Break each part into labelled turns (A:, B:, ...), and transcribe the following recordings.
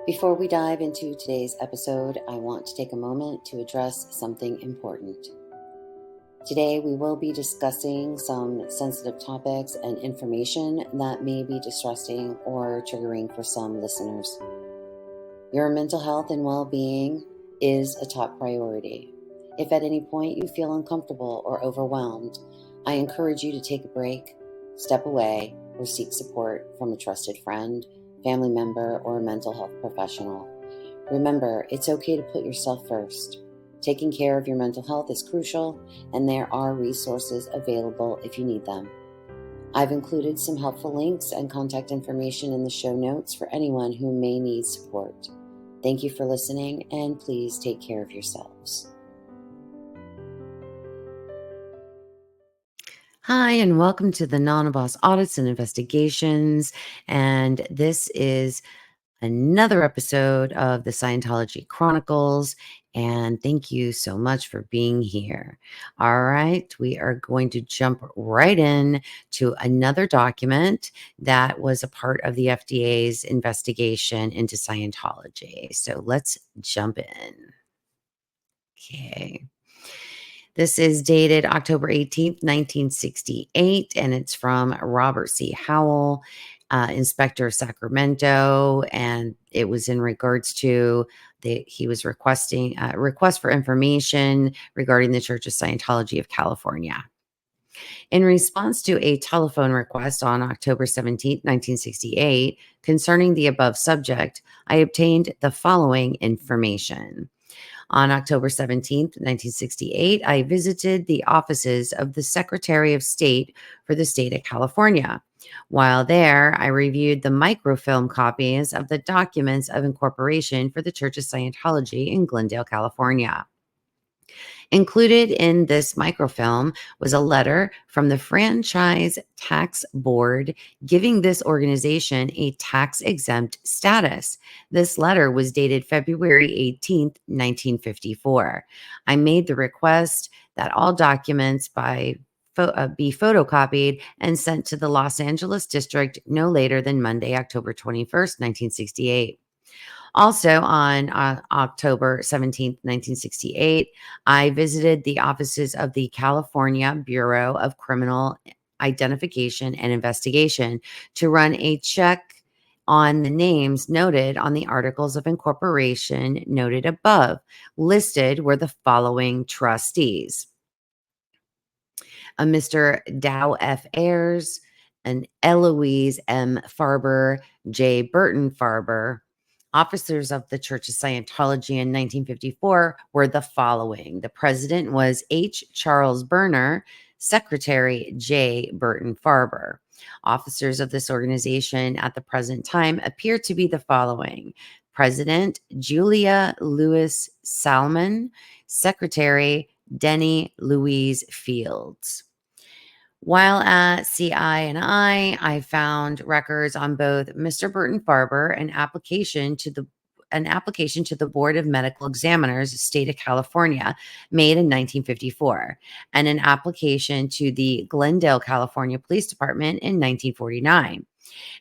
A: Before we dive into today's episode, I want to take a moment to address something important. Today, we will be discussing some sensitive topics and information that may be distressing or triggering for some listeners. Your mental health and well-being is a top priority. If at any point you feel uncomfortable or overwhelmed, I encourage you to take a break, step away, or seek support from a trusted friend, family member, or a mental health professional. Remember, it's okay to put yourself first. Taking care of your mental health is crucial, and there are resources available if you need them. I've included some helpful links and contact information in the show notes for anyone who may need support. Thank you for listening, and please take care of yourselves. Hi, and welcome to the Non-Boss Audits and Investigations. And this is another episode of the Scientology Chronicles. And thank you so much for being here. All right, we are going to jump right in to another document that was a part of the FDA's investigation into Scientology. So let's jump in. Okay. This is dated October 18th, 1968, and it's from Robert C. Howell, Inspector of Sacramento, and it was in regards to he was requesting a request for information regarding the Church of Scientology of California. In response to a telephone request on October 17th, 1968, concerning the above subject, I obtained the following information. On October 17th, 1968, I visited the offices of the Secretary of State for the state of California. While there, I reviewed the microfilm copies of the documents of incorporation for the Church of Scientology in Glendale, California. Included in this microfilm was a letter from the Franchise Tax Board giving this organization a tax-exempt status. This letter was dated February 18th, 1954. I made the request that all documents be photocopied and sent to the Los Angeles district no later than Monday, October 21st, 1968. Also on October 17th, 1968, I visited the offices of the California Bureau of Criminal Identification and Investigation to run a check on the names noted on the articles of incorporation noted above. Listed were the following trustees: a Mr. Dow F. Ayers, an Eloise M. Farber, J. Burton Farber. Officers of the Church of Scientology in 1954 were the following. The president was H. Charles Berner, Secretary J. Burton Farber. Officers of this organization at the present time appear to be the following: President Julia Louis Salmon, Secretary Denny Louise Fields. While at CI&I, I found records on both Mr. Burton Farber, an application to the Board of Medical Examiners, State of California, made in 1954, and an application to the Glendale, California Police Department in 1949,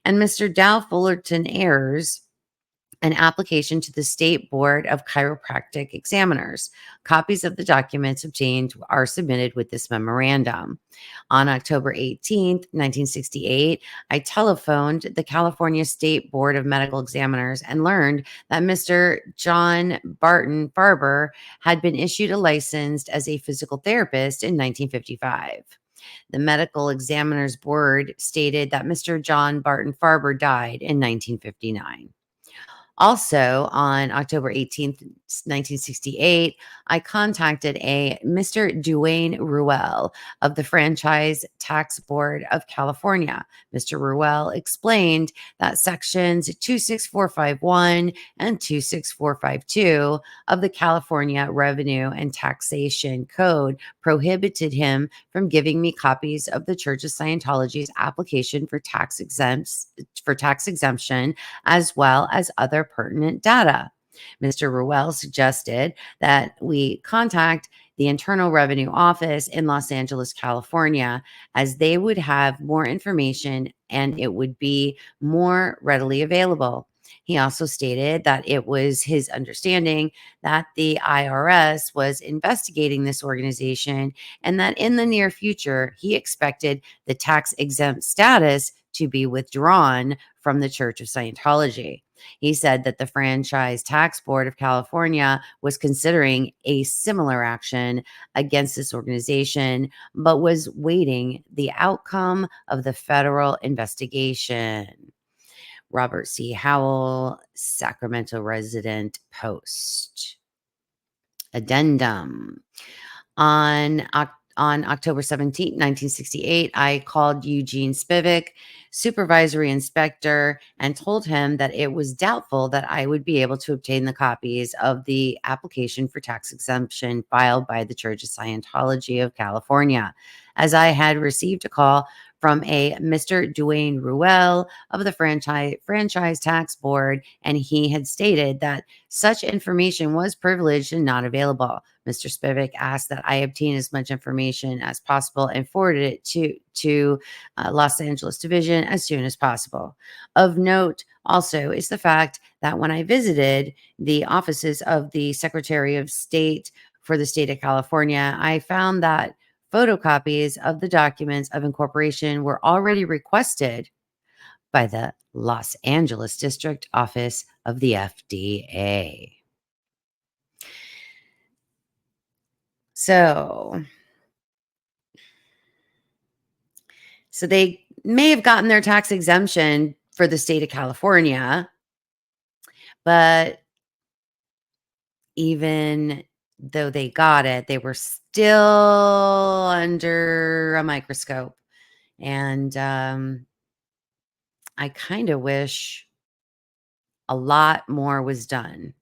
A: and Mr. Dow Fullerton Ayers, an application to the State Board of Chiropractic Examiners. Copies of the documents obtained are submitted with this memorandum. On October 18th, 1968, I telephoned the California State Board of Medical Examiners and learned that Mr. John Barton Farber had been issued a license as a physical therapist in 1955. The Medical Examiners Board stated that Mr. John Barton Farber died in 1959. Also, on October 18th, 1968, I contacted a Mr. Duane Ruel of the Franchise Tax Board of California. Mr. Ruel explained that sections 26451 and 26452 of the California Revenue and Taxation Code prohibited him from giving me copies of the Church of Scientology's application for tax exemption, as well as other pertinent data. Mr. Ruel suggested that we contact the Internal Revenue Office in Los Angeles, California, as they would have more information and it would be more readily available. He also stated that it was his understanding that the IRS was investigating this organization and that in the near future, he expected the tax exempt status to be withdrawn from the Church of Scientology. He said that the Franchise Tax Board of California was considering a similar action against this organization, but was waiting the outcome of the federal investigation. Robert C. Howell, Sacramento resident, Post. Addendum. On October 17th, 1968, I called Eugene Spivak, supervisory inspector, and told him that it was doubtful that I would be able to obtain the copies of the application for tax exemption filed by the Church of Scientology of California, as I had received a call from a Mr. Duane Ruel of the Franchise Tax Board, and he had stated that such information was privileged and not available. Mr. Spivak asked that I obtain as much information as possible and forwarded it to Los Angeles Division as soon as possible. Of note also is the fact that when I visited the offices of the Secretary of State for the state of California, I found that photocopies of the documents of incorporation were already requested by the Los Angeles District Office of the FDA. So they may have gotten their tax exemption for the state of California, but even though they got it, they were still under a microscope. And I kind of wish a lot more was done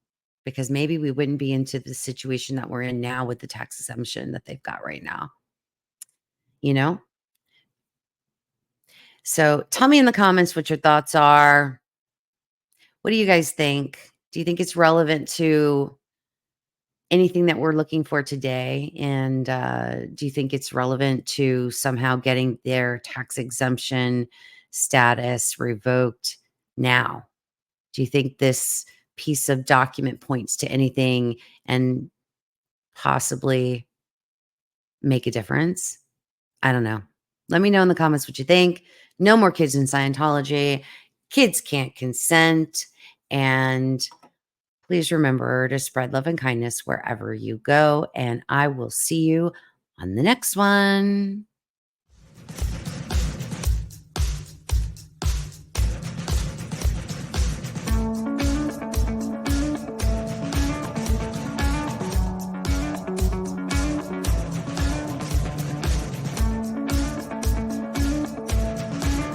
A: because maybe we wouldn't be into the situation that we're in now with the tax exemption that they've got right now, you know? So tell me in the comments what your thoughts are. What do you guys think? Do you think it's relevant to anything that we're looking for today? And do you think it's relevant to somehow getting their tax exemption status revoked now? Do you think this piece of document points to anything and possibly make a difference? I don't know. Let me know in the comments what you think. No more kids in Scientology. Kids can't consent. And please remember to spread love and kindness wherever you go. And I will see you on the next one.